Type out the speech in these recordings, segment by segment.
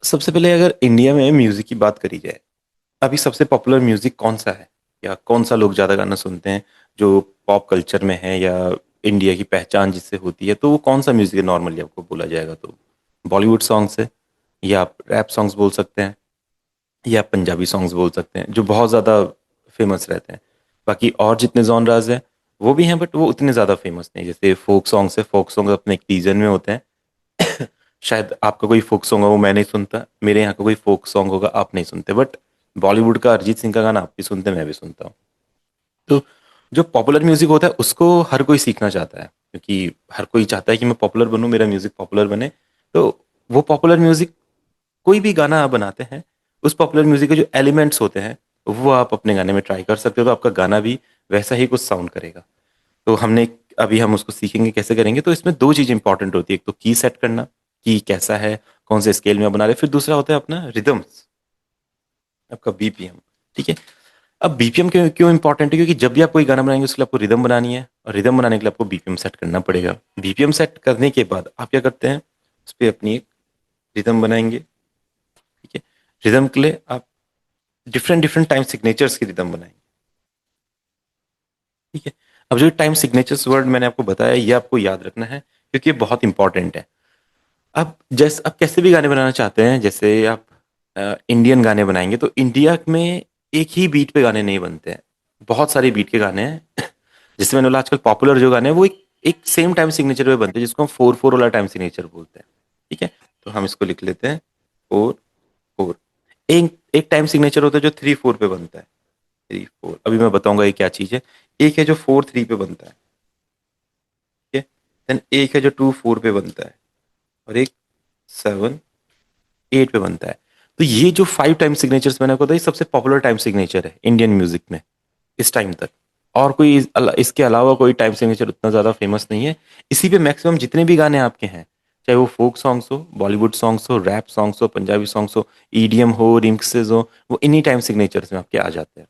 सबसे पहले अगर इंडिया में म्यूजिक की बात करी जाए, अभी सबसे पॉपुलर म्यूजिक कौन सा है या कौन सा लोग ज्यादा गाना सुनते हैं जो पॉप कल्चर में है या इंडिया की पहचान जिससे होती है, तो वो कौन सा म्यूजिक है नॉर्मली आपको बोला जाएगा तो? बॉलीवुड सॉन्ग्स है, या आप रैप सॉन्ग्स बोल सकते हैं, या पंजाबी सॉन्ग्स बोल सकते हैं जो बहुत ज़्यादा फेमस रहते हैं। बाकी और जितने जॉनराज हैं वो भी हैं, बट वो उतने ज़्यादा फेमस नहीं। जैसे फोक सॉन्ग्स है, फोक सॉन्ग अपने एक रीजन में होते हैं। शायद आपका कोई फोक सॉन्ग हो वो मैं नहीं सुनता, मेरे यहाँ का कोई फोक सॉन्ग होगा आप नहीं सुनते, बट बॉलीवुड का अरिजीत सिंह का गाना आप भी सुनते हैं, मैं भी सुनता हूँ। तो जो पॉपुलर म्यूजिक होता है उसको हर कोई सीखना चाहता है, क्योंकि हर कोई चाहता है कि मैं पॉपुलर बनूं, मेरा म्यूजिक पॉपुलर बने। तो वो पॉपुलर म्यूजिक, कोई भी गाना आप बनाते हैं, उस पॉपुलर म्यूजिक के जो एलिमेंट्स होते हैं वो आप अपने गाने में ट्राई कर सकते हो, तो आपका गाना भी वैसा ही कुछ साउंड करेगा। तो हमने अभी हम उसको सीखेंगे कैसे करेंगे। तो इसमें दो चीज इंपॉर्टेंट होती है, एक तो की सेट करना, की कैसा है, कौन से स्केल में आप बना रहे, फिर दूसरा होता है अपना रिदम्स, आपका बीपीएम। ठीक है। अब बीपीएम क्यों क्यों इंपॉर्टेंट है? क्योंकि जब भी आप कोई गाना बनाएंगे उसके लिए आपको रिदम बनानी है, और रिदम बनाने के लिए आपको बीपीएम सेट करना पड़ेगा। बीपीएम सेट करने के बाद आप क्या करते हैं, उस पर अपनी एक रिदम बनाएंगे। ठीक है। रिदम के लिए आप डिफरेंट डिफरेंट टाइम सिग्नेचर्स की रिदम बनाएंगे। ठीक है। अब जो टाइम सिग्नेचर्स वर्ड मैंने आपको बताया, ये आपको याद रखना है क्योंकि ये बहुत इंपॉर्टेंट है। अब जैसे आप कैसे भी गाने बनाना चाहते हैं, जैसे आप इंडियन गाने बनाएंगे तो इंडिया में एक ही बीट पे गाने नहीं बनते हैं, बहुत सारे बीट के गाने हैं। जैसे मैंने बोला, आजकल पॉपुलर जो गाने हैं वो एक सेम टाइम सिग्नेचर पे बनते हैं, जिसको हम 4/4 वाला टाइम सिग्नेचर बोलते हैं। ठीक है। तो हम इसको लिख लेते हैं 4/4। एक एक टाइम सिग्नेचर होता है जो 3/4 पे बनता है। 3/4 अभी मैं बताऊंगा ये क्या चीज है। एक है जो 4/3 पे बनता है। ठीक है। देन एक है जो 2/4 पे बनता है, और एक 7/8 पे बनता है। तो ये जो 5 टाइम सिग्नेचर्स मैंने आपको बताया, ये सबसे पॉपुलर टाइम सिग्नेचर है इंडियन म्यूजिक में इस टाइम तक। और कोई इसके अलावा कोई टाइम सिग्नेचर उतना ज्यादा फेमस नहीं है। इसी पे मैक्सिमम जितने भी गाने आपके हैं, चाहे वो फोक सॉन्ग्स हो, बॉलीवुड सॉन्ग्स हो, रैप सॉन्ग्स हो, पंजाबी सॉन्ग्स हो, ईडीएम हो, रिमिक्सेस हो, वो इन्हीं टाइम सिग्नेचर्स में आपके आ जाते हैं।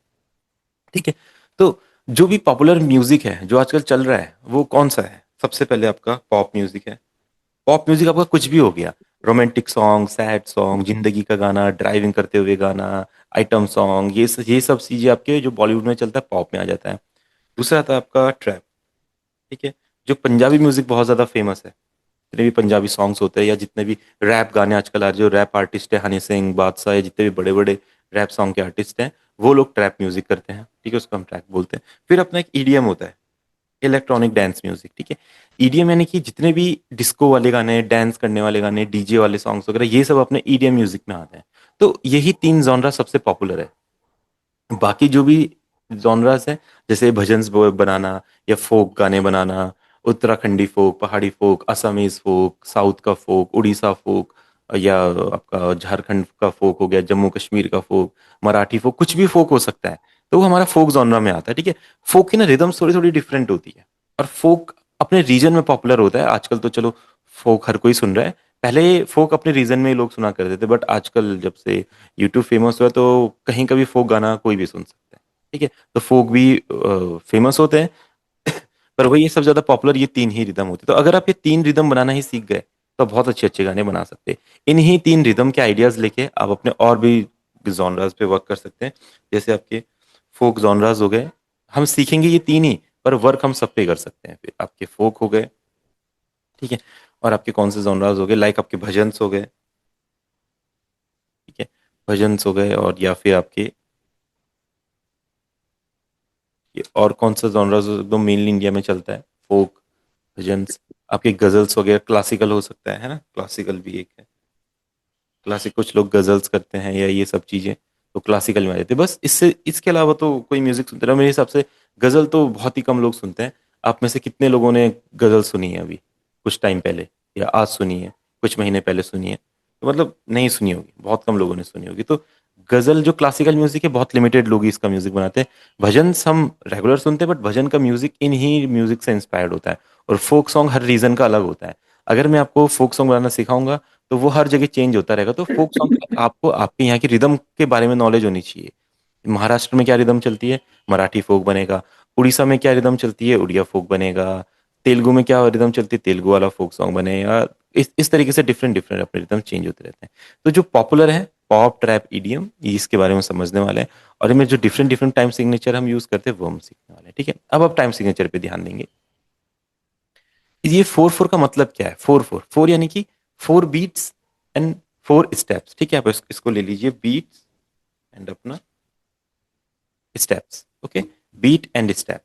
ठीक है। तो जो भी पॉपुलर म्यूजिक है जो आजकल चल रहा है वो कौन सा है? सबसे पहले आपका पॉप म्यूजिक है। पॉप म्यूजिक आपका कुछ भी हो गया, रोमांटिक सॉन्ग, सैड सॉन्ग, जिंदगी का गाना, ड्राइविंग करते हुए गाना, आइटम सॉन्ग, ये सब चीजें आपके जो बॉलीवुड में चलता है पॉप में आ जाता है। दूसरा आता है आपका ट्रैप। ठीक है। जो पंजाबी म्यूजिक बहुत ज्यादा फेमस है, जितने भी पंजाबी सॉन्ग्स होते हैं या जितने भी रैप गाने आजकल आ रहे, जो रैप आर्टिस्ट है हनी सिंह, बादशाह, या जितने भी बड़े बड़े रैप सॉन्ग के आर्टिस्ट हैं, वो लोग ट्रैप म्यूजिक करते हैं। ठीक है, उसको हम ट्रैप बोलते हैं। फिर अपना एक ईडीएम होता है, इलेक्ट्रॉनिक डांस म्यूजिक। ठीक है। ईडीएम यानी कि जितने भी डिस्को वाले गाने, डांस करने वाले गाने, डीजे वाले सॉन्ग्स वगैरह, ये सब अपने ईडीएम म्यूजिक में आते हैं। तो यही 3 जॉनरा सबसे पॉपुलर है। बाकी जो भी जॉनरास है, जैसे भजन्स बनाना या फोक गाने बनाना, उत्तराखंडी फोक, पहाड़ी फोक, असमीज फोक, साउथ का फोक, उड़ीसा फोक, या आपका झारखंड का फोक हो गया, जम्मू कश्मीर का फोक, मराठी फोक, कुछ भी फोक हो सकता है। तो वो हमारा फोक जॉनरा में आता है। ठीक है। फोक की ना रिदम्स थोड़ी थोड़ी डिफरेंट होती है, और फोक अपने रीजन में पॉपुलर होता है। आजकल तो चलो फोक हर कोई सुन रहा है, पहले फोक अपने रीजन में ही लोग सुना करते थे, बट आजकल जब से यूट्यूब फेमस हुआ तो कहीं का भी फोक गाना कोई भी सुन सकता है। ठीक है। तो फोक भी फेमस होते हैं। पर वही ये सब ज्यादा पॉपुलर ये 3 ही रिदम होते हैं। तो अगर आप ये 3 रिदम बनाना ही सीख गए तो आप बहुत अच्छे अच्छे गाने बना सकते हैं। इन्हीं 3 रिदम के आइडियाज लेके आप अपने और भी जॉनराज पे वर्क कर सकते हैं। जैसे आपके फोक जॉनराज हो गए, हम सीखेंगे ये 3 ही, पर वर्क हम सब पे कर सकते हैं। फिर आपके फोक हो गए, ठीक है, और आपके कौन से जॉनराज हो गए, लाइक आपके भजन्स हो गए। ठीक है। भजन्स हो गए, और या फिर आपके ये और कौन सा जॉनरा जो एकदम मेनली इंडिया में चलता है, फोक, भजन्स, आपके गजल्स वगैरह, क्लासिकल हो सकता है ना, क्लासिकल भी एक है। क्लासिक कुछ लोग गजल्स करते हैं या ये सब चीजें, तो क्लासिकल में आ जाते हैं। बस इससे इसके अलावा तो कोई म्यूजिक सुनते रहो मेरे हिसाब से। गजल तो बहुत ही कम लोग सुनते हैं। आप में से कितने लोगों ने गजल सुनी है अभी कुछ टाइम पहले, या आज सुनी है, कुछ महीने पहले सुनी है? तो मतलब नहीं सुनी होगी, बहुत कम लोगों ने सुनी होगी। तो गजल जो क्लासिकल म्यूजिक है, बहुत लिमिटेड लोग ही इसका म्यूजिक बनाते हैं। भजन हम रेगुलर सुनते हैं, बट भजन का म्यूजिक इन ही म्यूजिक से इंस्पायर्ड होता है। और फोक सॉन्ग हर रीजन का अलग होता है। अगर मैं आपको फोक सॉन्ग बनाना सिखाऊंगा तो वो हर जगह चेंज होता रहेगा। तो फोक सॉन्ग आपको आपके यहाँ की रिदम के बारे में नॉलेज होनी चाहिए। महाराष्ट्र में क्या रिदम चलती है, मराठी फोक बनेगा। उड़ीसा में क्या रिदम चलती है, उड़िया फोक बनेगा। तेलुगु में क्या रिदम चलती है, तेलुगु वाला फोक सॉन्ग बनेगा। इस तरीके से डिफरेंट डिफरेंट अपने रिदम चेंज होते रहते हैं। तो जो पॉपुलर है पॉप ट्रैप ईडीएम, इसके बारे में समझने वाले हैं, और इनमें जो डिफरेंट डिफरेंट टाइम सिग्नेचर हम यूज करते हैं वो हम सीखने वाले हैं। ठीक है, अब आप टाइम सिग्नेचर पे ध्यान देंगे। ये 4/4 का मतलब क्या है? 4/4, 4 यानी कि 4 बीट्स एंड 4 स्टेप्स। ठीक है, आप इसको ले लीजिए, बीट्स एंड अपना steps. Okay, beat and step.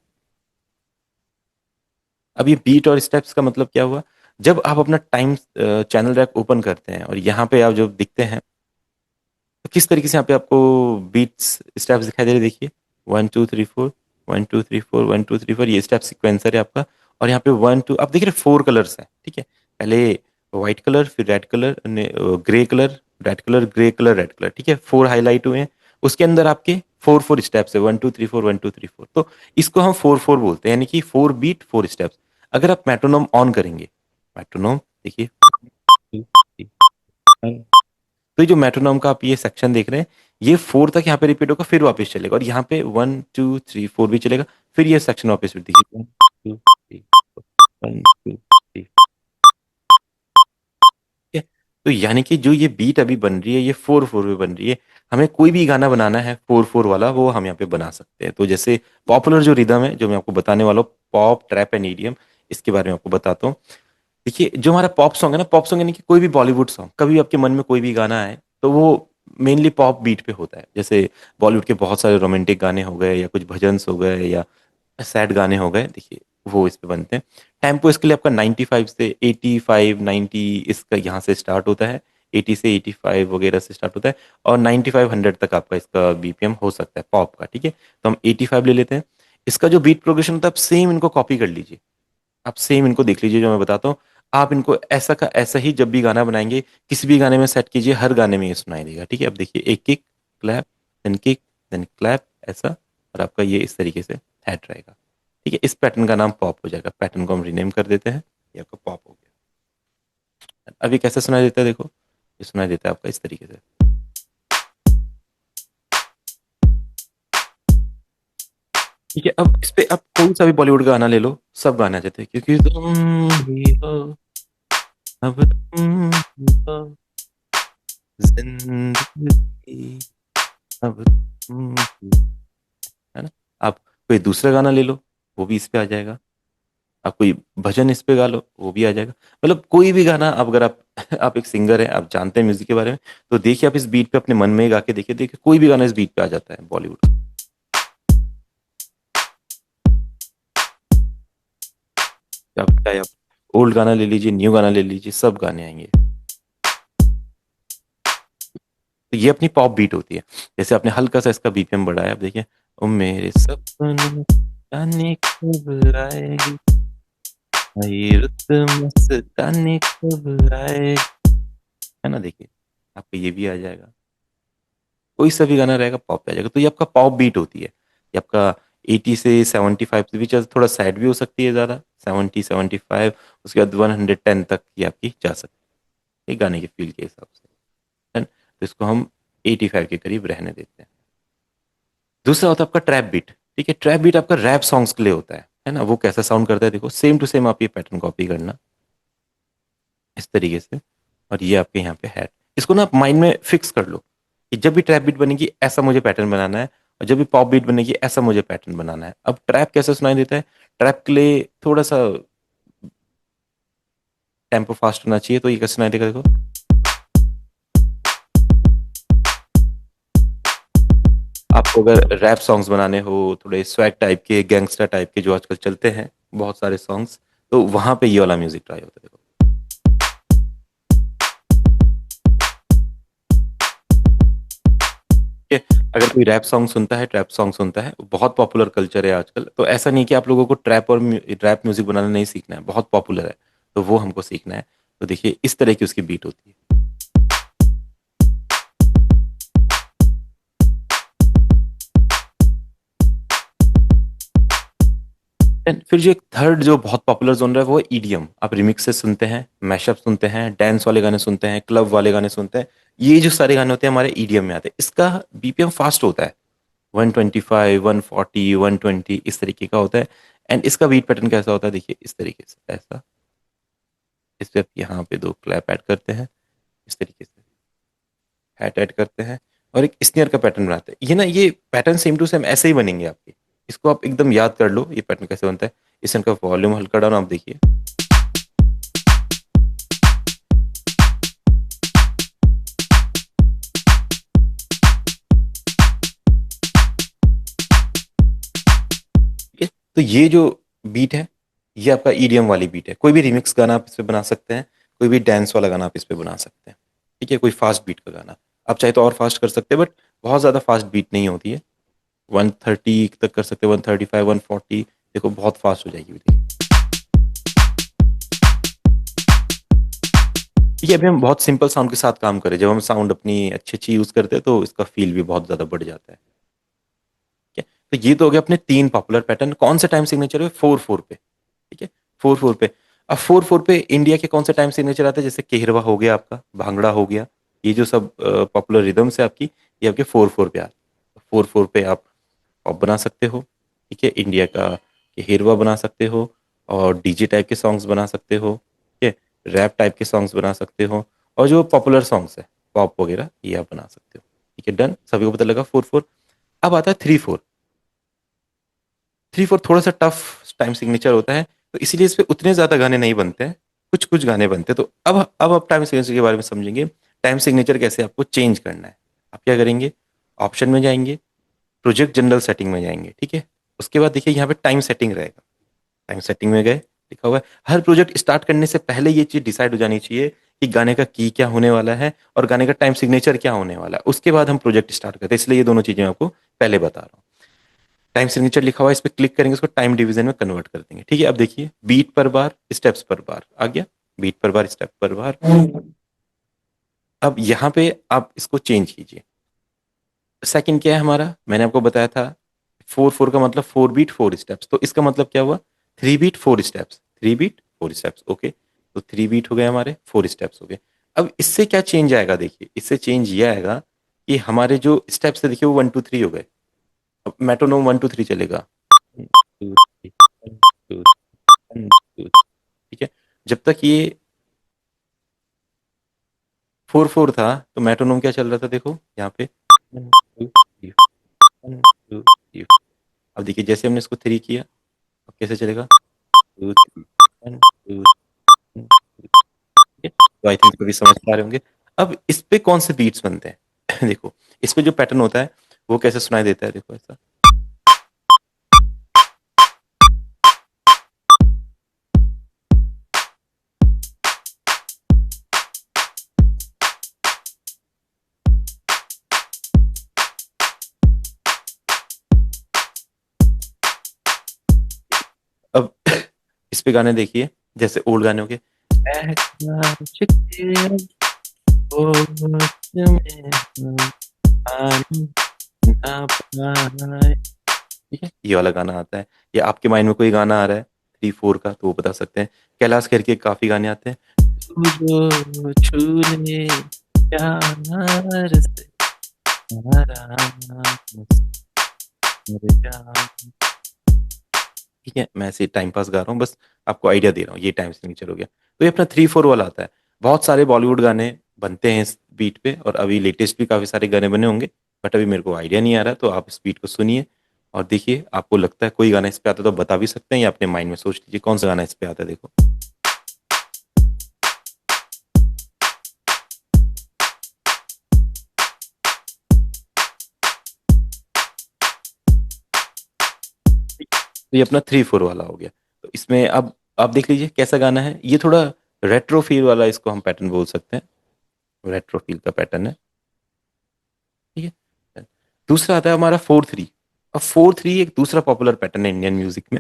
अब ये बीट और स्टेप्स का मतलब क्या हुआ? जब आप अपना टाइम चैनल रैक ओपन करते हैं और यहाँ पे आप जो दिखते हैं, तो किस तरीके से यहाँ पे आपको बीट्स स्टेप्स दिखाई दे रहे, देखिए 1 2 3 4, 1 2 3 4, 1 2 3 4, ये स्टेप सिक्वेंसर है आपका। और यहाँ पे 1 2, आप देख रहे 4 कलर्स हैं। ठीक है, पहले व्हाइट कलर, फिर red colour, grey colour, red colour, grey colour, red colour. ठीक है, 4 हाईलाइट हुए हैं। उसके अंदर आपके 4 4 स्टेप्स है, 1 2 3 4, 1 2 3 4। तो इसको हम 4/4 बोलते हैं, यानी कि 4 बीट 4 स्टेप्स। अगर आप मेट्रोनोम ऑन करेंगे, मेट्रोनोम देखिए, तो ये जो मेट्रोनोम का आप ये सेक्शन देख रहे हैं, ये 4 तक यहाँ पे रिपीट होगा, फिर वापस चलेगा, और यहाँ पे 1 2 3 4 भी चलेगा, फिर ये सेक्शन वापस फिर देखिए 1 2 3 1 2 3। ठीक है, तो यानी कि जो ये बीट अभी बन रही है, ये 4/4 में बन रही है। हमें कोई भी गाना बनाना है 4/4 वाला, वो हम यहाँ पे बना सकते हैं। तो जैसे पॉपुलर जो रिदम है, जो मैं आपको बताने वाला हूँ, पॉप ट्रैप एंड ईडीएम, इसके बारे में आपको बताता हूँ। देखिए, जो हमारा पॉप सॉन्ग है ना, पॉप सॉन्ग यानी कि कोई भी बॉलीवुड सॉन्ग, कभी आपके मन में कोई भी गाना आए तो वो मेनली पॉप बीट पे होता है। जैसे बॉलीवुड के बहुत सारे रोमांटिक गाने हो गए, या कुछ भजन्स हो गए, या सैड गाने हो गए, देखिए वो इस पे बनते हैं। टेम्पो इसके लिए आपका 95 से 85, 90, इसका यहाँ से स्टार्ट होता है। 80 से 85 वगैरह से स्टार्ट होता है, और 95 100 तक आपका इसका बीपीएम हो सकता है पॉप का। ठीक है, तो हम 85 ले लेते हैं। इसका जो बीट प्रोग्रेशन होता है, आप सेम इनको कॉपी कर लीजिए, आप सेम इनको देख लीजिए जो मैं बताता हूँ। आप इनको ऐसा का ऐसा ही जब भी गाना बनाएंगे, किसी भी गाने में सेट कीजिए, हर गाने में ये सुनाई देगा। ठीक है, अब देखिए, एक किक देन क्लैप, ऐसा, और आपका ये इस तरीके से हेड रहेगा। ठीक है, इस पैटर्न का नाम पॉप हो जाएगा। पैटर्न को हम रीनेम कर देते हैं, ये आपका पॉप हो गया। अभी कैसे सुनाई देता है देखो, ये सुनाई देता है आपका इस तरीके से। ठीक है, अब इस पे आप कोई सा भी बॉलीवुड का गाना ले लो, सब गाने आ जाते हैं, क्योंकि तुम ही हो, अब तुम ही हो जिंदगी, अब तुम ही, है ना। आप कोई दूसरा गाना ले लो, वो भी इस पे आ जाएगा। आप कोई भजन इस पे गा लो, वो भी आ जाएगा। मतलब कोई भी गाना, अब अगर आप आप एक सिंगर हैं, आप जानते हैं म्यूजिक के बारे में, तो देखिए आप इस बीट पे अपने मन में ही गा के देखिए, देखिए कोई भी गाना इस बीट पे आ जाता है बॉलीवुड। आप चाहे आप ओल्ड गाना ले लीजिए, न्यू गाना ले लीजिए, सब गाने आएंगे। तो ये अपनी पॉप बीट होती है। जैसे आपने हल्का सा इसका बीपीएम बढ़ाया, आप देखिए, ओ मेरे सपनों जाने कब आएगी, ये रुत मस्तानी कब आएगी, है ना। देखिए, आपको ये भी आ जाएगा, कोई सा भी गाना रहेगा पॉप पे आ जाएगा। तो ये आपका पॉप बीट होती है। ये आपका 80 से 75 के बीच, थोड़ा सैड भी हो सकती है ज़्यादा, 70 75, उसके बाद 110 तक ये आपकी जा सकती है, एक गाने के फील के हिसाब से, है ना? तो इसको हम 85 के करीब रहने देते हैं। दूसरा होता है आपका ट्रैप बीट। ठीक है, ट्रैप बीट आपका रैप सॉन्ग्स के लिए होता है ना। वो कैसा साउंड करता है देखो, सेम टू सेम आप ये पैटर्न कॉपी करना इस तरीके से, और ये आपके यहाँ पे है। इसको ना आप माइंड में फिक्स कर लो कि जब भी ट्रैप बीट बनेगी ऐसा मुझे पैटर्न बनाना है, और जब भी पॉप बीट बनेगी ऐसा मुझे पैटर्न बनाना है। अब ट्रैप कैसे सुनाई देता है? ट्रैप के लिए थोड़ा सा टेम्पो फास्ट होना चाहिए, तो ये कैसे सुनाई देगा देखो। आपको अगर रैप सॉन्ग्स बनाने हो, थोड़े स्वैग टाइप के, गैंगस्टर टाइप के, जो आजकल चलते हैं बहुत सारे सॉन्ग्स, तो वहां पे ये वाला म्यूजिक ट्राई होता है देखो। ठीक है, अगर कोई रैप सॉन्ग सुनता है, ट्रैप सॉन्ग सुनता है, बहुत पॉपुलर कल्चर है आजकल, तो ऐसा नहीं कि आप लोगों को ट्रैप और रैप म्यूजिक बनाना नहीं सीखना है, बहुत पॉपुलर है, तो वो हमको सीखना है। तो देखिए, इस तरह की उसकी बीट होती है। And फिर जो एक थर्ड जो बहुत पॉपुलर जोन है, वो है ईडीएम। आप रिमिक्सेस सुनते हैं, मैशअप सुनते हैं, डांस वाले गाने सुनते हैं, क्लब वाले गाने सुनते हैं, ये जो सारे गाने होते हैं हमारे ईडीएम में आते हैं। इसका बीपीएम फास्ट होता है, 125, 140, 120, इस तरीके का होता है। एंड इसका बीट पैटर्न कैसा होता है देखिए, इस तरीके से, ऐसा, इस पे यहाँ पे 2 क्लैप ऐड करते हैं, इस तरीके से हैट ऐड करते हैं और एक स्नेयर का पैटर्न बनाते हैं। ये ना ये पैटर्न सेम टू सेम ऐसे ही बनेंगे आपके। इसको आप एकदम याद कर लो ये पैटर्न कैसे बनता है। इस का वॉल्यूम हल्का डाउन आप देखिए। ठीक है, तो ये जो बीट है ये आपका ईडीएम वाली बीट है। कोई भी रिमिक्स गाना आप इस पे बना सकते हैं, कोई भी डांस वाला गाना आप इस पे बना सकते हैं। ठीक है, कोई फास्ट बीट का गाना आप चाहे तो और फास्ट कर सकते हैं, बट बहुत ज्यादा फास्ट बीट नहीं होती है। 130 तक कर सकते हैं, 135, 140। देखो बहुत फास्ट हो जाएगी। देखिए ठीक है, अभी हम बहुत सिंपल साउंड के साथ काम करें। जब हम साउंड अपनी अच्छी अच्छी यूज करते हैं तो इसका फील भी बहुत ज्यादा बढ़ जाता है। ठीक है, तो ये तो हो गया अपने 3 पॉपुलर पैटर्न। कौन से टाइम सिग्नेचर है? 4/4 पे। ठीक है, 4/4 पे। अब 4/4 पे इंडिया के कौन से टाइम सिग्नेचर आते हैं? जैसे केहरवा हो गया, आपका भांगड़ा हो गया। ये जो सब पॉपुलर रिदम्स है आपकी, ये आपके 4/4 पे आते हैं। 4/4 पे आप पॉप बना सकते हो। ठीक है, इंडिया का केहरवा बना सकते हो, और डीजे टाइप के सॉन्ग्स बना सकते हो। ठीक है, रैप टाइप के सॉन्ग्स बना सकते हो, और जो पॉपुलर सॉन्ग्स है पॉप वगैरह ये आप बना सकते हो। ठीक है, डन, सभी को पता लगा 4/4। अब आता है 3/4। 3/4 थोड़ा सा टफ टाइम सिग्नेचर होता है, तो इसीलिए इस पे उतने ज्यादा गाने नहीं बनते हैं, कुछ कुछ गाने बनते हैं। तो अब आप टाइम सिग्नेचर के बारे में समझेंगे। टाइम सिग्नेचर कैसे आपको चेंज करना है। आप क्या करेंगे? ऑप्शन में जाएंगे, प्रोजेक्ट जनरल सेटिंग में जाएंगे। ठीक है, उसके बाद देखिए यहाँ पे टाइम सेटिंग रहेगा। टाइम सेटिंग में गए, लिखा हुआ है हर प्रोजेक्ट स्टार्ट करने से पहले ये चीज डिसाइड हो जानी चाहिए कि गाने का की क्या होने वाला है और गाने का टाइम सिग्नेचर क्या होने वाला है। उसके बाद हम प्रोजेक्ट स्टार्ट करते हैं, इसलिए ये दोनों चीजें मैं आपको पहले बता रहा हूँ। टाइम सिग्नेचर लिखा हुआ है, इस पर क्लिक करेंगे, उसको टाइम डिवीजन में कन्वर्ट कर देंगे। ठीक है, अब देखिए बीट पर बार, स्टेप्स पर बार आ गया। बीट पर बार, स्टेप पर बार। अब यहाँ पे आप इसको चेंज कीजिए। सेकंड क्या है हमारा? मैंने आपको बताया था 4/4 का मतलब 4 बीट 4 स्टेप्स। तो इसका मतलब क्या हुआ? 3 beat 4 steps, 3 beat 4 steps. Okay, तो 3 बीट हो गए हमारे, 4 स्टेप्स हो गए। अब इससे क्या चेंज आएगा? देखिए इससे चेंज ये आएगा कि हमारे जो स्टेप्स है देखिए वो 1 2 3 हो गए। अब मेट्रोनोम 1 2 3 चलेगा। 1 2 3, 1 2 1 2। ठीक है, जब तक ये 4/4 था तो मेट्रोनोम क्या चल रहा था? देखो यहाँ पे 1 2 3, 1 2 3। अब देखिए जैसे हमने इसको 3 किया, अब कैसे चलेगा? 2 3, 1 2 1 2। ठीक है, तो आई थिंक इसको भी समझ पा रहे होंगे। अब इस पे कौन से बीट्स बनते हैं? देखो इस पे जो पैटर्न होता है वो कैसे सुनाई देता है? देखो ऐसा। अब इस पे गाने देखिए, जैसे ओल्ड गाने हो गए, ऐसा चिट्ठियां पोस्ट में आनी ना पाए। ठीक है, ये वाला गाना आता है। या आपके माइंड में कोई गाना आ रहा है 3/4 का तो वो बता सकते हैं। कैलाश खेर के काफी गाने आते हैं। तू जो छू ले प्यार से हमारा मर जा। ठीक है, मैं ऐसे टाइम पास गा रहा हूँ, बस आपको आइडिया दे रहा हूँ। ये टाइम सिग्नेचर हो गया। तो ये अपना 3/4 वाला आता है। बहुत सारे बॉलीवुड गाने बनते हैं इस बीट पे, और अभी लेटेस्ट भी काफी सारे गाने बने होंगे, बट अभी मेरे को आइडिया नहीं आ रहा। तो आप इस बीट को सुनिए और देखिए आपको लगता है कोई गाना इस पे आता है तो बता भी सकते हैं, या अपने माइंड में सोच लीजिए कौन सा गाना इस पे आता है। देखो तो ये अपना 3/4 वाला हो गया। तो इसमें अब आप देख लीजिए कैसा गाना है। ये थोड़ा रेट्रो फील वाला इसको हम पैटर्न बोल सकते हैं। रेट्रो फील का पैटर्न है। ठीक है, दूसरा आता है हमारा 4/3। अब 4/3 एक दूसरा पॉपुलर पैटर्न है इंडियन म्यूजिक में।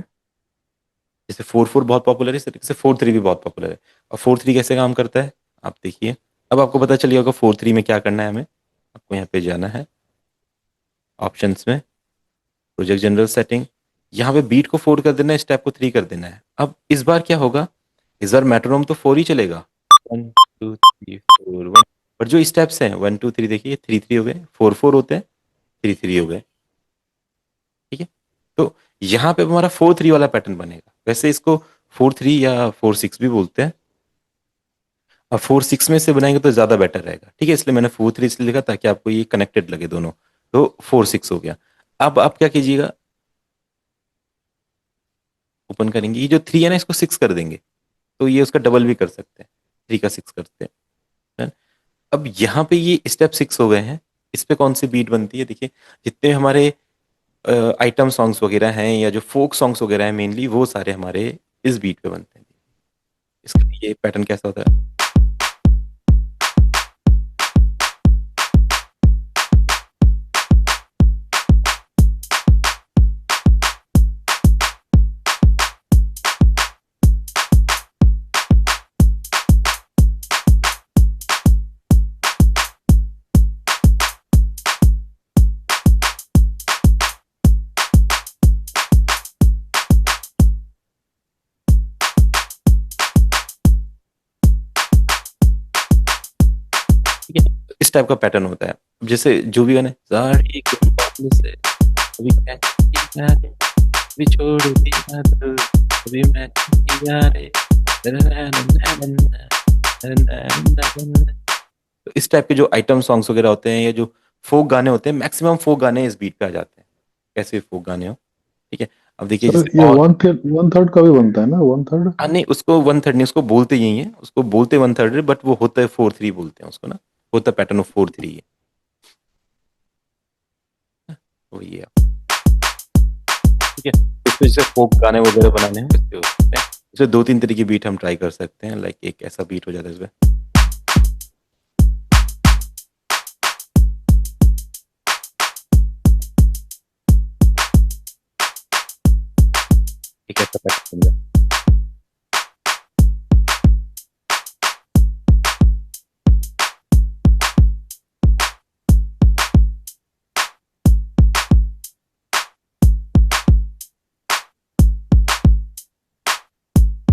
जैसे 4/4 बहुत पॉपुलर है, इस तरीके से 4/3 भी बहुत पॉपुलर है। और 4/3 कैसे काम करता है आप देखिए। अब आपको पता चलिए होगा 4/3 में क्या करना है हमें। आपको यहाँ पे जाना है ऑप्शंस में, प्रोजेक्ट जनरल सेटिंग। यहाँ पे बीट को 4 कर देना है, स्टेप को 3 कर देना है। अब इस बार क्या होगा? इस बार मेट्रोनोम तो 4 ही चलेगा, 1 2 3 4 1। पर जो स्टेप्स हैं 1 2 3 देखिए 3 3 हो गए, 4 4 होते हैं, 3 3 हो गए। ठीक है, तो यहाँ पे हमारा 4/3 वाला पैटर्न बनेगा। वैसे इसको 4/3 या 4/6 भी बोलते हैं। अब 4/6 में से बनाएंगे तो ज़्यादा बेटर रहेगा, ठीक है, इसलिए मैंने 4/3 इसलिए लिखा ताकि आपको ये कनेक्टेड लगे दोनों। तो 4/6 हो गया। अब आप क्या कीजिएगा, ओपन करेंगे, ये जो 3 है ना इसको 6 कर देंगे, तो ये उसका डबल भी कर सकते हैं, 3 का 6 करते हैं। अब यहाँ पे ये स्टेप 6 हो गए हैं। इस पे कौन सी बीट बनती है, देखिए जितने हमारे आइटम सॉन्ग्स वगैरह हैं या जो फोक सॉन्ग्स वगैरह हैं मेनली, वो सारे हमारे इस बीट पे बनते हैं। इसके लिए ये पैटर्न कैसा होता है। ठीक है, इस टाइप का पैटर्न होता है। अब जैसे जो भी गाने, साड़ी के बाल से कभी कैची किया रे, कभी छोड़ दिया तो कभी मैं किया रे, तो इस टाइप के जो आइटम सॉन्ग्स वगैरह होते हैं या जो फोक गाने होते हैं, मैक्सिमम फोक गाने इस बीट पे आ जाते हैं, कैसे भी फोक गाने हो। ठीक है, अब देखिए सर जैसे ये और, 1/3 का भी बनता है ना, 1/3? नहीं उसको 1/3 नहीं, उसको बोलते यही है, उसको बोलते 1/3, बट वो होता है 4/3 बोलते हैं उसको ना, होता है पैटर्न ऑफ 4/3 है, वही है। ठीक है, इसमें जैसे फोक गाने वगैरह बनाने हैं वैसे हो सकते हैं। इसमें 2-3 तरह की बीट हम ट्राई कर सकते हैं, लाइक एक ऐसा बीट हो जाता है इसमें, एक ऐसा पैटर्न बन जाता है।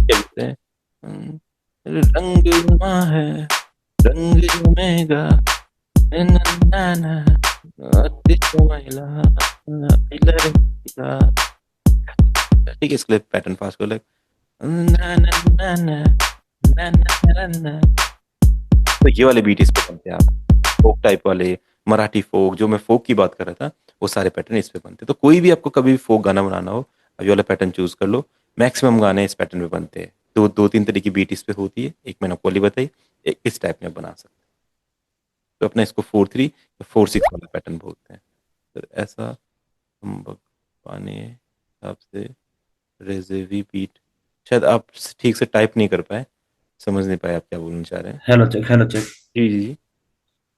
क्या बोलते हैं, रंग जुमा है, रंग जमेगा, ना ना ना, अतिश महिला, इलर महिला। ठीक है, इसके लिए पैटर्न फास्ट कर ले, ना ना ना ना, ना ना ना ना। तो ये वाले बीट इस पे बनते हैं, आप फोक टाइप वाले, मराठी फोक, जो मैं फोक की बात कर रहा था, वो सारे पैटर्न इस पे बनते हैं। तो कोई भी आपको कभी फोक गाना बनाना हो, अब ये वाला पैटर्न चूज कर लो, मैक्सिमम गाने इस पैटर्न पे बनते हैं। दो दो तीन तरह की बीट इस पे होती है, एक मैंने आपको वाली बताई, एक इस टाइप में बना सकते हैं। तो अपना इसको 4/3 या 4/6 वाला पैटर्न बोलते हैं। तो ऐसा हम पाने हिसाब से रेजेवी बीट, शायद आप ठीक से टाइप नहीं कर पाए, समझ नहीं पाए आप क्या बोलना चाह रहे हैं। Hello check, hello check. जी जी जी।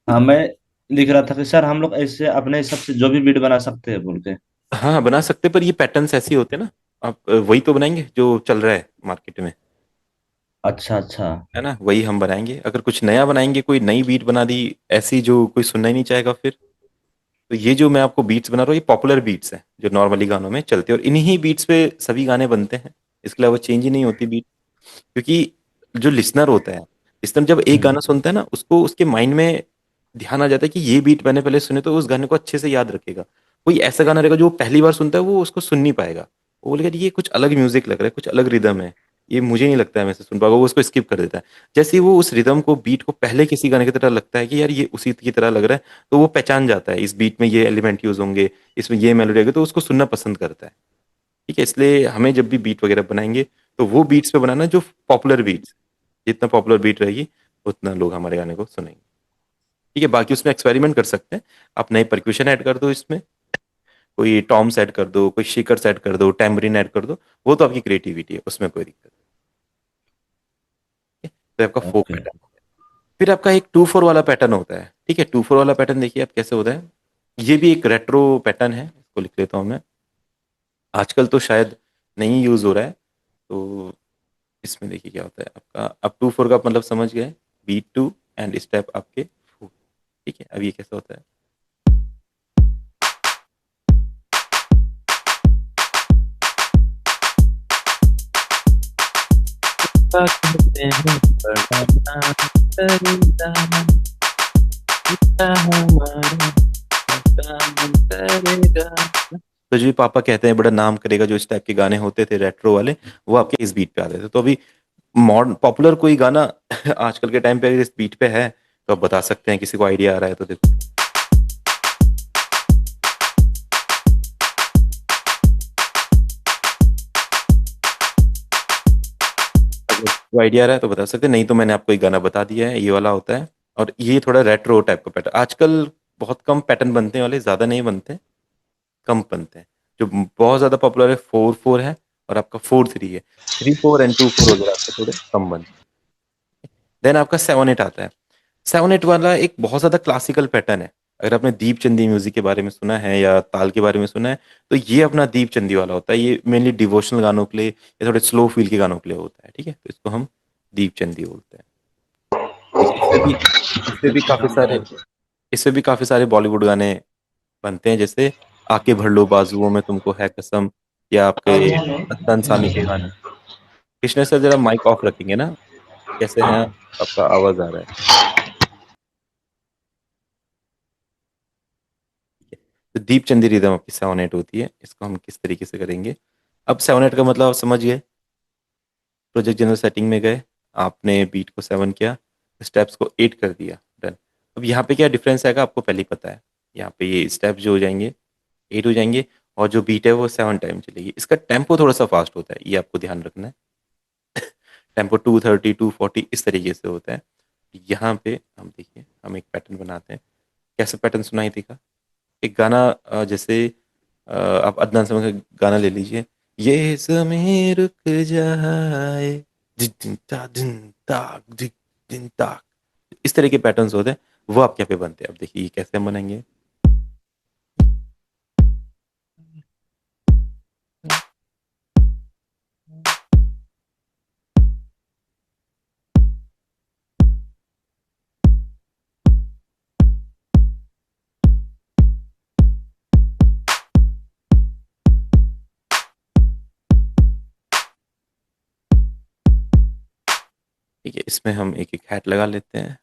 हाँ, मैं लिख रहा था कि सर हम लोग ऐसे अपने हिसाब से जो भी बीट बना सकते हैं बोल के। हाँ बना सकते, पर ये पैटर्न्स ऐसे ही होते हैं ना, आप वही तो बनाएंगे जो चल रहा है मार्केट में, अच्छा अच्छा। है ना, वही हम बनाएंगे। अगर कुछ नया बनाएंगे, कोई नई बीट बना दी ऐसी जो कोई सुनना ही नहीं चाहेगा फिर, तो ये जो मैं आपको बीट्स बना रहा हूँ ये पॉपुलर बीट्स हैं जो नॉर्मली गानों में चलते हैं, और इन्हीं बीट्स पे सभी गाने बनते हैं, इसके अलावा चेंज ही नहीं होती बीट। क्योंकि जो लिसनर होता है, लिसनर जब एक हम्म गाना सुनता है ना, उसको उसके माइंड में ध्यान आ जाता है कि ये बीट मैंने पहले सुने, तो उस गाने को अच्छे से याद रखेगा। कोई ऐसा गाना रहेगा जो वो पहली बार सुनता है, वो उसको सुन नहीं पाएगा, वो बोलेगा ये कुछ अलग म्यूजिक लग रहा है, कुछ अलग रिदम है, ये मुझे नहीं लगता है मैं इसे सुन पाऊंगा, वो उसको स्किप कर देता है। जैसे ही वो उस रिदम को, बीट को पहले किसी गाने की तरह लगता है कि यार ये उसी की तरह लग रहा है, तो वो पहचान जाता है इस बीट में ये एलिमेंट यूज होंगे, इसमें ये मेलोडी आएगी, तो उसको सुनना पसंद करता है। ठीक है, इसलिए हमें जब भी बीट वगैरह बनाएंगे, तो वो बीट्स पे बनाना जो पॉपुलर बीट्स, जितना पॉपुलर बीट रहेगी उतना लोग हमारे गाने को सुनेंगे। ठीक है, बाकी उसमें एक्सपेरिमेंट कर सकते हैं, आप नए परक्यूशन ऐड कर दो इसमें, कोई टॉम्स ऐड कर दो, कोई शेकर्स ऐड कर दो, टैम्बरिन ऐड कर दो, वो तो आपकी क्रिएटिविटी है, उसमें कोई दिक्कत नहीं है। तो आपका फोक ओके। पैटर्न। फिर आपका एक 2/4 वाला पैटर्न होता है। ठीक है, 2/4 वाला पैटर्न देखिए आप कैसे होता है, ये भी एक रेट्रो पैटर्न है, इसको लिख लेता हूँ मैं, आजकल तो शायद नहीं यूज हो रहा है। तो इसमें देखिए क्या होता है आपका, अब 2/4 का मतलब समझ गए, B2 एंड स्टेप आपके 4। ठीक है, अब ये कैसा होता है, कहते हैं बड़ा नाम करेगा, पिता हमारा काम करेगा। तो जो पापा कहते हैं बड़ा नाम करेगा, जो इस टाइप के गाने होते थे रेट्रो वाले, वो आपके इस बीट पे आते थे। तो अभी मॉडर्न पॉपुलर कोई गाना आजकल के टाइम पे अगर इस बीट पे है तो आप बता सकते हैं, किसी को आइडिया आ रहा है तो देखो। अगर कोई आइडिया आ रहा है तो बता सकते हैं, नहीं तो मैंने आपको एक गाना बता दिया है, ये वाला होता है। और ये थोड़ा रेट्रो टाइप का पैटर्न, आजकल बहुत कम पैटर्न बनते हैं वाले, ज्यादा नहीं बनते, कम बनते हैं। जो बहुत ज्यादा पॉपुलर है 4/4 है, और आपका 4/3 है। 3/4 एंड 2/4 वगैरह आपके थोड़े कम बनते हैं। देन आपका 7/8 आता है। 7/8 वाला एक बहुत ज्यादा क्लासिकल पैटर्न है। अगर आपने दीप चंदी म्यूजिक के बारे में सुना है या ताल के बारे में सुना है, तो ये अपना दीप चंदी वाला होता है। ये मेनली डिवोशनल गानों के लिए या थोड़े स्लो फील के गानों के लिए होता है, ठीक है। तो इसको हम दीप चंदी बोलते हैं। ठीक है, इससे भी काफी सारे इससे भी काफी सारे बॉलीवुड गाने बनते हैं, जैसे आके भर लो बाजुओं में तुमको है कसम, या आपके अदनान सामी के गाने। कृष्णा सर जरा माइक ऑफ रखेंगे ना, कैसे हैं आप? आपका आवाज आ रहा है। तो दीप चंदी रिदम आपकी 7/8 होती है। इसको हम किस तरीके से करेंगे? अब 7/8 का मतलब आप समझ गए। प्रोजेक्ट जनरल सेटिंग में गए, आपने बीट को 7 किया, स्टेप्स को 8 कर दिया, डन। अब यहाँ पे क्या डिफरेंस आएगा आपको पहले ही पता है। यहाँ पे ये स्टेप जो हो जाएंगे 8 हो जाएंगे, और जो बीट है वो 7 टाइम चलेगी। इसका टेम्पो थोड़ा सा फास्ट होता है, ये आपको ध्यान रखना है। टेम्पो 230 240 इस तरीके से होता है। यहाँ पे हम देखिए, हम एक पैटर्न बनाते हैं। कैसे पैटर्न सुनाई देगा? एक गाना जैसे आप अदनान समूह का गाना ले लीजिए, ये ज़मीं रुक जाए, दिन दिन ता दिन ताक दिन दिन ताक। इस तरह के पैटर्न्स होते हैं, वो आपके यहाँ पे बनते हैं। अब देखिए ये कैसे हम बनाएंगे। ठीक है, इसमें हम एक एक हैट लगा लेते हैं।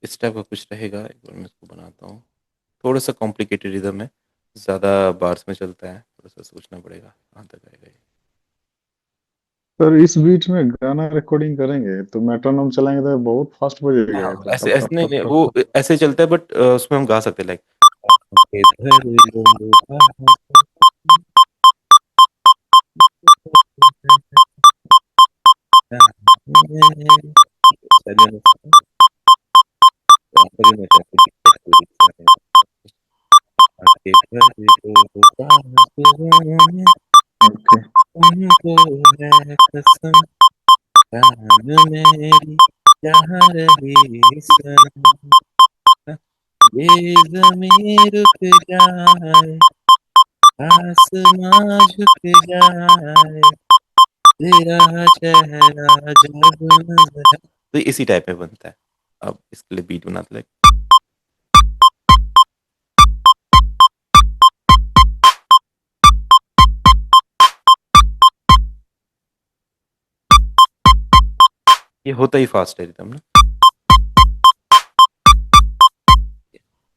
इस टाइप का कुछ रहेगा, एक बार मैं इसको बनाता हूँ। थोड़ा सा कॉम्प्लिकेटेड रिदम है, ज़्यादा बार्स में चलता है, थोड़ा सा सोचना पड़ेगा कहाँ तक आएगा ये। सर इस बीच में गाना रिकॉर्डिंग करेंगे तो मेट्रोनोम चलाएंगे तो बहुत फास्ट बजेगा, हाँ, ऐसा ऐसे टप ऐसे टप नहीं टप नहीं, टप वो टप। ऐसे चलता है, बट उसमें हम गा सकते हैं लाइक ओके। तुमको है कसम, जान मेरी जहाँ रही सनम, ये ज़मीं रुक जाए, आसमां झुक जाए, तेरा चेहरा जब नजर। तो इसी टाइप में बनता है। अब इसके लिए बीट बनाते हैं। ये होता ही फास्ट है रिदम ना।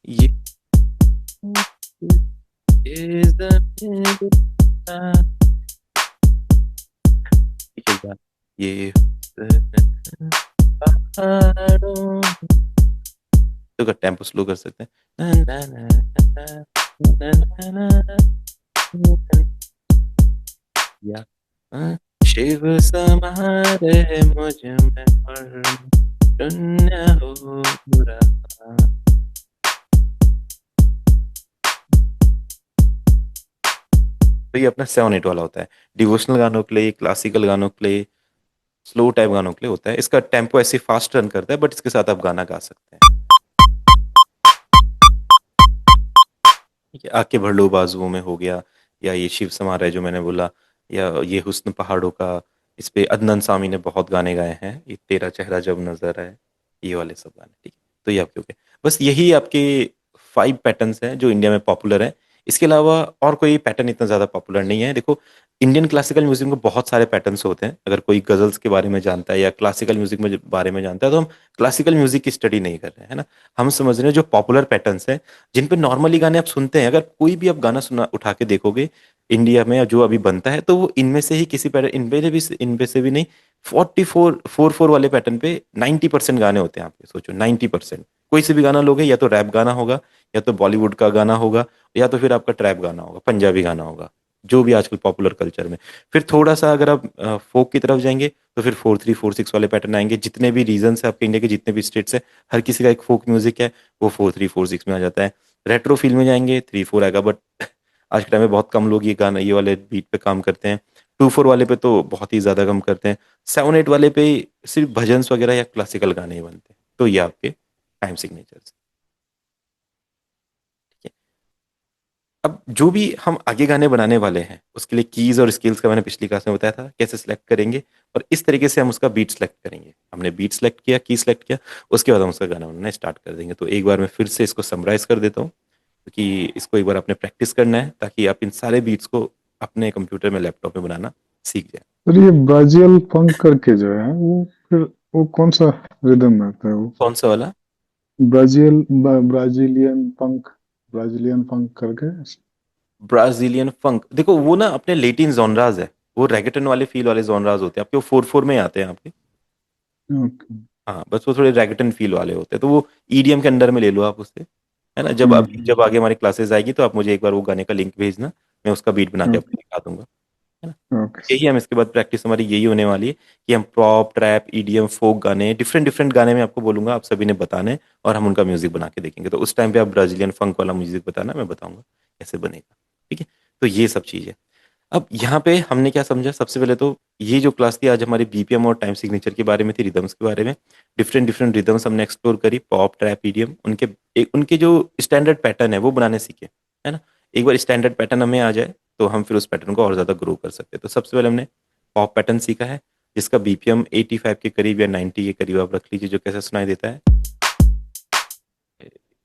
ये ये ज़मीं रुक जाए, ठीक है यार। ये पहाड़ों, तो टेम्पो स्लो कर सकते हैं। या शिव समारे मुझ में और शून्य हो रहा। तो ये अपना 7/8 वाला होता है। डिवोशनल गानों के लिए, क्लासिकल गानों के लिए, स्लो टाइप गानों के लिए होता है। इसका टेम्पो ऐसे फास्ट रन करता है, बट इसके साथ आप गाना गा सकते हैं। ठीक है, आके भर लो बाजुओं में हो गया, या ये शिव समारोह जो मैंने बोला, या ये हुस्न पहाड़ों का। इस पे अदनान सामी ने बहुत गाने गाए हैं, ये तेरा चेहरा जब नजर आए, ये वाले सब गाने। ठीक है, तो ये आपके हो गए। बस यही आपके 5 पैटर्न्स हैं जो इंडिया में पॉपुलर हैं। इसके अलावा और कोई पैटर्न इतना ज़्यादा पॉपुलर नहीं है। देखो, इंडियन क्लासिकल म्यूजिक में बहुत सारे पैटर्न्स होते हैं। अगर कोई गजल्स के बारे में जानता है या क्लासिकल म्यूजिक में बारे में जानता है, तो हम क्लासिकल म्यूजिक की स्टडी नहीं कर रहे हैं, है ना। हम समझ रहे हैं जो पॉपुलर पैटर्न्स हैं, जिन पे नॉर्मली गाने आप सुनते हैं। अगर कोई भी आप गाना सुना उठा के देखोगे इंडिया में जो अभी बनता है, तो वो इनमें से ही किसी पैटर्न, इनमें से भी नहीं, 44 वाले पैटर्न पे 90% गाने होते हैं। आप ये सोचो, 90% कोई से भी गाना लोगे, या तो रैप गाना होगा, या तो बॉलीवुड का गाना होगा, या तो फिर आपका ट्रैप गाना होगा, पंजाबी गाना होगा, जो भी आजकल पॉपुलर कल्चर में। फिर थोड़ा सा अगर आप फोक की तरफ जाएंगे, तो फिर 4-3-4-6 वाले पैटर्न आएंगे। जितने भी रीजन है आपके इंडिया के, जितने भी स्टेट्स है, हर किसी का एक फोक म्यूजिक है, वो 4-3-4-6 में आ जाता है। रेट्रो फील में जाएंगे, 3-4 आएगा, बट आज के टाइम में बहुत कम लोग ये गाना, ये वाले बीट पे काम करते हैं। 2-4 वाले पे तो बहुत ही ज्यादा कम करते हैं। 7-8 वाले पे सिर्फ भजन्स वगैरह या क्लासिकल गाने ही बनते हैं। तो ये आपके टाइम सिग्नेचर्स। अब जो भी हम आगे गाने बनाने वाले हैं, उसके लिए कीज और स्केल्स का मैंने पिछली क्लास में बताया था, कैसे सिलेक्ट करेंगे। और इस तरीके से हम उसका बीट सेलेक्ट करेंगे। हमने बीट सेलेक्ट किया, की सेलेक्ट किया, उसके बाद हम उसका गाना बनाना स्टार्ट कर देंगे। तो एक बार मैं फिर से इसको समराइज कर देता हूँ, क्योंकि इसको एक बार आपने प्रैक्टिस करना है, ताकि आप इन सारे बीट्स को अपने कंप्यूटर में, लैपटॉप में बनाना सीख जाए। और ये ब्राजील फंक करके जो है वो फिर वो कौन सा रिदम में आता है वो? कौन सा वाला? ब्राजीलियन फंक, ब्राजीलियन फंक करके। ब्राजीलियन फंक, देखो वो ना अपने लेटिन जॉनराज है। वो रैगेटन वाले फील वाले जॉनराज होते हैं आपके, वो 4/4 में आते हैं आपके। ओके। हाँ, बस वो थोड़े रैगेटन फील वाले होते हैं, तो वो ईडीएम के अंडर में ले लो आप उससे, है ना। जब आगे हमारी क्लासेस आएगी, तो आप मुझे एक बार वो गाने का लिंक भेजना, मैं उसका बीट बना के आपको दिखा दूंगा, है ना। ओके। यही हम इसके बाद प्रैक्टिस हमारी यही होने वाली है, कि हम पॉप, ट्रैप, ईडीएम, फोक गाने, डिफरेंट डिफरेंट गाने में आपको बोलूंगा, आप सभी ने बताने हैं, और हम उनका म्यूजिक बना के देखेंगे। तो उस टाइम पे आप ब्राजीलियन फंक वाला म्यूजिक बताना, मैं बताऊंगा कैसे बनेगा। ठीक है, तो ये सब चीज़ है। अब यहाँ पे हमने क्या समझा, सबसे पहले तो ये जो क्लास थी आज हमारी बीपीएम और टाइम सिग्नेचर के बारे में थी, रिदम्स के बारे में। डिफरेंट डिफरेंट रिदम्स हमने एक्सप्लोर करी, पॉप, ट्रैप, ईडीएम, उनके जो स्टैंडर्ड पैटर्न है वो बनाने सीखे, है ना। एक बार स्टैंडर्ड पैटर्न हमें आ जाए, तो हम फिर उस पैटर्न को और ज़्यादा ग्रो कर सकते हैं। तो सबसे पहले हमने पॉप पैटर्न सीखा है, जिसका बीपीएम 85 के करीब या 90 के करीब आप रख लीजिए, जो कैसे सुनाई देता है।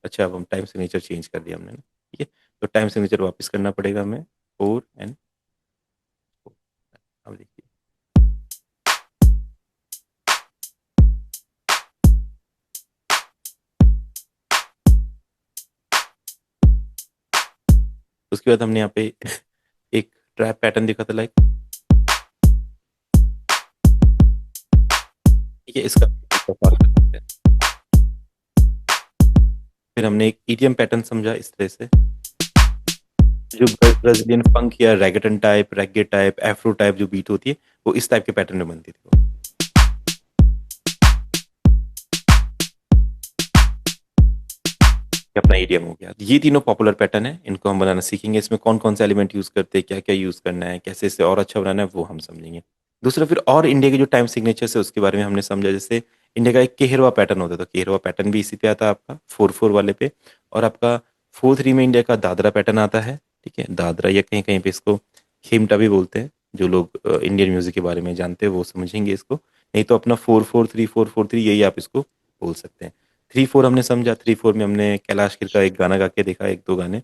अच्छा, अब हम टाइम सिग्नेचर चेंज कर दिया हमने ना। ठीक है, तो टाइम सिग्नेचर वापस करना पड़ेगा हमें, 4 एंड 4। अब देखिए, उसके बाद हमने यहाँ पे एक ट्रैप पैटर्न देखा था, लाइक, ठीक है, इसका फॉलो कर सकते हैं। फिर हमने एक ईडीएम पैटर्न समझा इस तरह से, जो ब्राजीलियन फंक या रैगेटन टाइप, रैगे टाइप, एफ्रो टाइप जो बीट होती है, वो इस टाइप के पैटर्न में बनती थी वो। ये अपना ईडीएम हो गया। ये तीनों पॉपुलर पैटर्न है, इनको हम बनाना सीखेंगे। इसमें कौन कौन से एलिमेंट यूज करते हैं, क्या क्या यूज करना है, कैसे इसे और अच्छा बनाना है, वो हम समझेंगे। दूसरा, फिर और इंडिया के जो टाइम सिग्नेचर्स है उसके बारे में हमने समझा। जैसे इंडिया का एक केहरवा पैटर्न होता था, केहरवा पैटर्न भी इसी पे आता है आपका, 4/4 वाले पे। और आपका 4/3 में इंडिया का दादरा पैटर्न आता है। ठीक है, दादरा, या कहीं कहीं पे इसको खेमटा भी बोलते हैं। जो लोग इंडियन म्यूजिक के बारे में जानते हैं वो समझेंगे इसको, नहीं तो अपना 4/4-3-4-4-3 यही आप इसको बोल सकते हैं। 3/4 हमने समझा, 3/4 में हमने कैलाश खेर का एक गाना गा के देखा, एक दो गाने,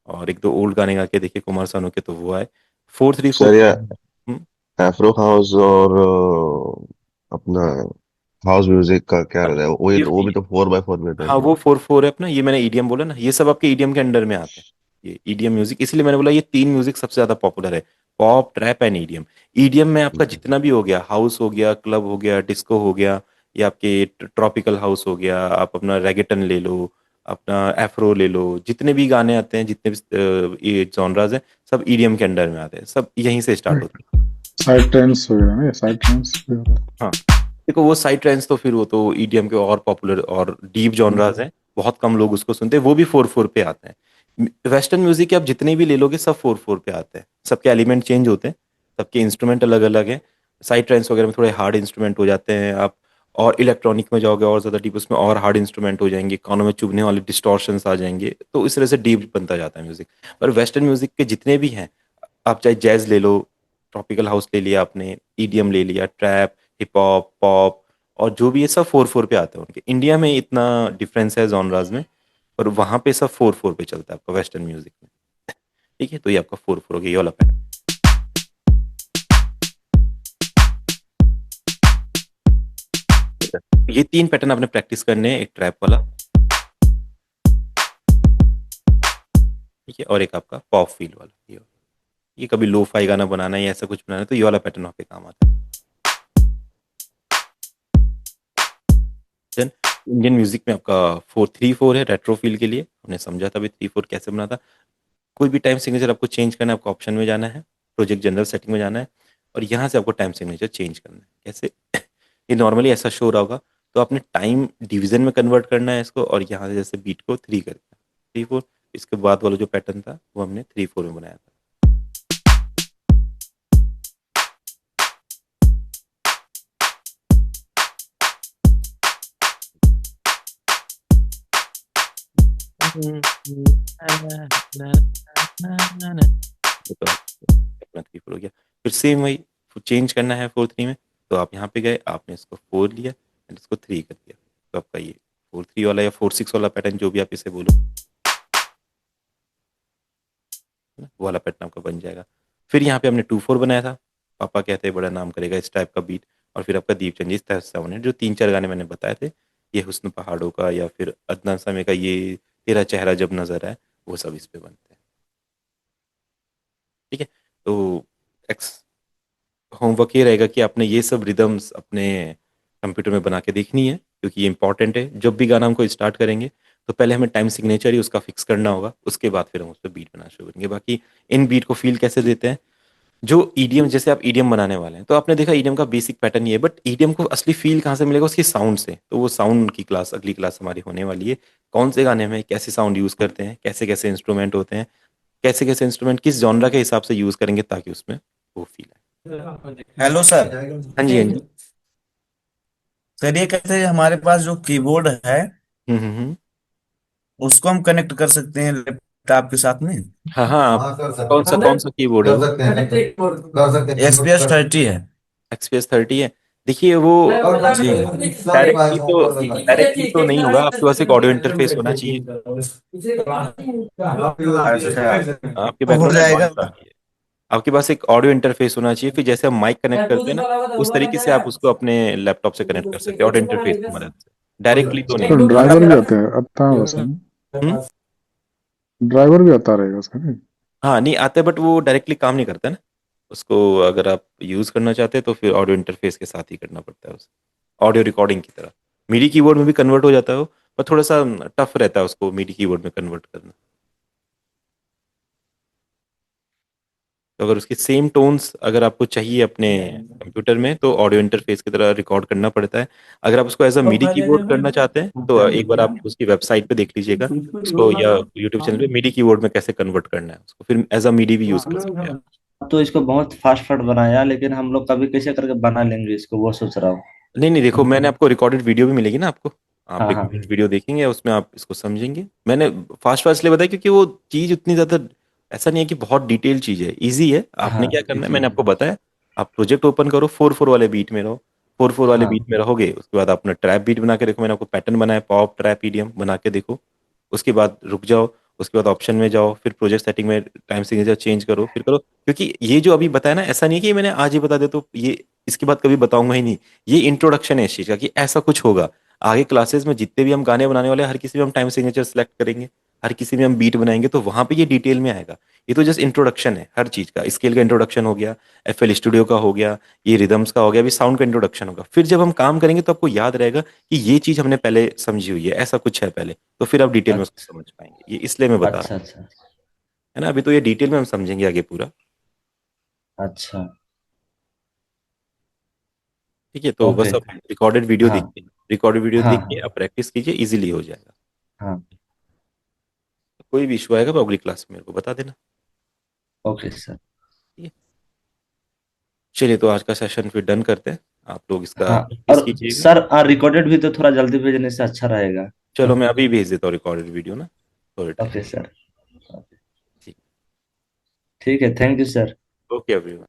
और एक दो ओल्ड गाने गा के देखे कुमार सानू के, तो वो आए। 4/3-4। सर, ये एफ्रो हाउस और अपना हाउस म्यूजिक का क्या रहता है? वो भी तो 4x4 में हाँ, रहता है। वो 4/4 है अपना। ये मैंने ईडीएम बोला ना, ये सब आपके ईडीएम के अंडर में आते हैं, ये ईडीएम म्यूजिक। इसलिए मैंने बोला ये तीन म्यूजिक सबसे ज्यादा पॉपुलर है, pop, trap and EDM. EDM में आपका जितना भी हो गया, हाउस हो गया, क्लब हो गया, डिस्को हो गया, या आपके ट्रॉपिकल हाउस हो गया, आप अपना रेगेटन ले लो, अपना एफ्रो ले लो, जितने भी गाने आते हैं, जितने भी ये जॉनराज हैं, सब ईडीएम के अंडर में आते हैं, सब यहीं से स्टार्ट होते हैं। साइड ट्रेंड्स वगैरह ना, साइड ट्रेंड्स भी होता हाँ, देखो वो साइड ट्रेंड्स तो फिर वो तो ईडीएम के और पॉपुलर और डीप जॉनराज हैं, बहुत कम लोग उसको सुनते हैं, वो भी 4/4 पे आते हैं। वेस्टर्न म्यूजिक के आप जितने भी ले लोगे सब 4/4 पे आते हैं, सबके एलिमेंट चेंज होते हैं, सबके इंस्ट्रूमेंट अलग अलग हैं। साइड ट्रेंड्स वगैरह में थोड़े हार्ड इंस्ट्रूमेंट हो जाते हैं आप, और इलेक्ट्रॉनिक में जाओगे और ज़्यादा डीप, उसमें और हार्ड इंस्ट्रूमेंट हो जाएंगे, कानों में चुभने वाले डिस्टॉर्शंस आ जाएंगे, तो इस तरह से डीप बनता जाता है म्यूजिक। पर वेस्टर्न म्यूजिक के जितने भी हैं, आप चाहे जैज ले लो, ट्रॉपिकल हाउस ले लिया आपने, ईडीएम ले लिया, ट्रैप, हिप हॉप, पॉप, और जो भी ये सब 4/4 पे आते हैं उनके। इंडिया में इतना डिफरेंस है जॉनराज में, और वहां पे सब 4/4 पे चलता है आपका वेस्टर्न म्यूजिक में। ठीक है, तो ये आपका 4/4 हो गया, ये वाला पैटर्न। ये 3 पैटर्न आपने प्रैक्टिस करने हैं, एक ट्रैप वाला, ठीक है, और एक आपका पॉप फील वाला। ये कभी लो फाई गाना बनाना है या ऐसा कुछ बनाना है तो ये वाला पैटर्न वहाँ पे काम आता है। देन इंडियन म्यूजिक में आपका 4/3/4 है रेट्रो फील के लिए, हमने समझा था अभी 3/4 कैसे बना था। कोई भी टाइम सिग्नेचर आपको चेंज करना है, आपको ऑप्शन में जाना है, प्रोजेक्ट जनरल सेटिंग में जाना है, और यहाँ से आपको टाइम सिग्नेचर चेंज करना है। कैसे? ये नॉर्मली ऐसा शो रहा होगा, तो आपने टाइम डिवीजन में कन्वर्ट करना है इसको, और यहाँ से जैसे बीट को 3 कर दिया, 3/4। इसके बाद वाला जो पैटर्न था वो हमने 3/4 में बनाया था। ये तो अपना 3/4 हो गया। फिर सेम वही चेंज करना है 4/3 में, तो आप यहाँ पे गए, आपने इसको 4 लिया एंड इसको 3 कर दिया, तो आपका ये 4/3 वाला या 4/6 वाला पैटर्न, जो भी आप इसे बोलो, है ना, वो वाला पैटर्न आपका बन जाएगा। फिर यहाँ पे हमने 2/4 बनाया था, पापा कहते हैं बड़ा नाम करेगा, इस टाइप का बीट, और फिर आपका दीप चंद, इस टाइप से हमने जो 3-4 गाने मैंने बताए थे, ये हुस्न पहाड़ों का या फिर अदनान सामी का ये तेरा चेहरा जब नजर आए, वो सब इस पे बनते हैं। ठीक है, तो एक्स होमवर्क ये रहेगा कि आपने ये सब रिदम्स अपने कंप्यूटर में बना के देखनी है, क्योंकि ये इंपॉर्टेंट है। जब भी गाना हमको स्टार्ट करेंगे तो पहले हमें टाइम सिग्नेचर ही उसका फिक्स करना होगा, उसके बाद फिर हम उस पर बीट बनाना शुरू करेंगे। बाकी इन बीट को फील कैसे देते हैं, जो ईडीएम, जैसे आप ईडीएम बनाने वाले हैं तो आपने देखा ईडीएम का बेसिक पैटर्न ये है, बट ईडीएम को असली फील कहाँ से मिलेगा, उसकी साउंड से। तो वो साउंड की क्लास अगली क्लास हमारी होने वाली है, कौन से गाने में कैसे साउंड यूज करते हैं, कैसे कैसे इंस्ट्रूमेंट होते हैं, कैसे कैसे इंस्ट्रूमेंट किस जॉनरा के हिसाब से यूज करेंगे ताकि उसमें वो फील आए। Hello sir. हाँ जी, हाँ जी। सर ये कहते हैं हमारे पास जो कीबोर्ड है हम्म। उसको हम कनेक्ट कर सकते हैं लैपटॉप के साथ में। हाँ हाँ, आप हाँ कर सकते कौन सा हैं। कौन सा कीबोर्ड है कर वो? सकते हैं कर सकते हैं XPS 30 है। XPS 30 है। देखिए वो जी। डायरेक्टली तो नहीं होगा, आपके पास एक ऑडियो इंटरफेस होना चाहिए। अच्छा, आपके तो हो बैकग्राउंड में जाएगा। नॉइस आ रही है। आपके पास एक ऑडियो इंटरफेस होना चाहिए, फिर जैसे हम माइक कनेक्ट करते हैं ना, उस तरीके से आप उसको अपने लैपटॉप से कनेक्ट कर सकते हैं ऑडियो इंटरफेस की मदद से, डायरेक्टली तो नहीं तो होगा। ड्राइवर भी आता है उसमें, हम्म? ड्राइवर भी आता रहेगा उसका नहीं? हाँ, नहीं आता है, बट वो डायरेक्टली काम नहीं करता है ना, उसको अगर आप यूज करना चाहते हैं तो फिर ऑडियो इंटरफेस के साथ ही करना पड़ता है उसे, ऑडियो रिकॉर्डिंग की तरह। मीडी कीबोर्ड में भी कन्वर्ट हो जाता है वो, पर थोड़ा सा टफ रहता है उसको मीडी कीबोर्ड में कन्वर्ट करना। तो अगर उसकी सेम टोन्स अगर आपको चाहिए अपने कंप्यूटर में, तो ऑडियो इंटरफेस की तरह रिकॉर्ड करना पड़ता है। अगर आप उसको एज अ मिडी कीबोर्ड करना चाहते हैं तो एक बार आप उसकी वेबसाइट पे देख लीजिएगा उसको, या यूट्यूब चैनल पे मिडी कीबोर्ड में कैसे कन्वर्ट करना है उसको, फिर एज अ मिडी भी यूज कर सकते हैं। तो इसको बहुत फास्ट फास्ट बनाया, लेकिन हम लोग कभी कैसे करके बना लेंगे इसको, वो सोच रहा हूँ। नहीं नहीं, देखो मैंने आपको रिकॉर्डेड वीडियो भी मिलेगी ना आपको, आप हाँ हाँ। रिकॉर्डेड वीडियो देखेंगे उसमें आप इसको समझेंगे। मैंने फास्ट फास्ट इसलिए बताया क्योंकि वो चीज उतनी ज्यादा ऐसा नहीं है कि बहुत डिटेल चीज है, इजी है। आपने हाँ क्या करना है मैंने आपको बताया, आप प्रोजेक्ट ओपन करो, 4/4 वाले बीट में रहो, 4/4 वाले हाँ। बीट में रहोगे, उसके बाद अपना ट्रैप बीट बना के देखो, मैंने आपको पैटर्न बनाया पॉप ट्रैप ईडीएम बना के देखो, उसके बाद रुक जाओ, उसके बाद ऑप्शन में जाओ, फिर प्रोजेक्ट सेटिंग में टाइम सिग्नेचर चेंज करो, फिर करो। क्योंकि ये जो अभी बताया ना, ऐसा नहीं है कि मैंने आज ही बता दिया तो ये इसके बाद कभी बताऊंगा ही नहीं। ये इंट्रोडक्शन है इस चीज का कि ऐसा कुछ होगा। आगे क्लासेस में जितने भी हम गाने बनाने वाले हैं, हर किसी में हम टाइम सिग्नेचर सेलेक्ट करेंगे, हर किसी में हम बीट बनाएंगे तो वहां पे ये डिटेल में आएगा। ये तो जस्ट इंट्रोडक्शन है हर चीज का, स्केल का इंट्रोडक्शन हो गया, एफएल स्टूडियो का हो गया, ये रिदम्स का हो गया, अभी साउंड का इंट्रोडक्शन होगा। फिर जब हम काम करेंगे तो आपको याद रहेगा कि ये चीज हमने पहले समझी हुई है, ऐसा कुछ है पहले, तो फिर आप डिटेल में उसको अच्छा समझ पाएंगे। ये इसलिए मैं बता रहा अच्छा हूँ, अच्छा है ना। अभी तो ये डिटेल में हम समझेंगे आगे पूरा। अच्छा। ठीक है, तो ओके। बस आप रिकॉर्डेड वीडियो हाँ देखिए, रिकॉर्डेड वीडियो हाँ देख के हाँ। आप प्रैक्टिस कीजिए, इजीली हो जाएगा। हाँ। कोई भी इशू आएगा तो अगली क्लास में मेरे को बता देना। Okay sir. ठीक है, चलिए तो आज का सेशन फिर डन करते हैं। आप लोग इसका हाँ। प्रैक्टिस और कीजिएगा। सर रिकॉर्डेड भी तो थोड़ा जल्दी भेजने से अच्छा रहेगा। चलो मैं अभी भेज देता हूँ रिकॉर्डेड वीडियो ना, थोड़े टाइम। Okay sir. ठीक। ठीक है, thank you sir. Okay everyone.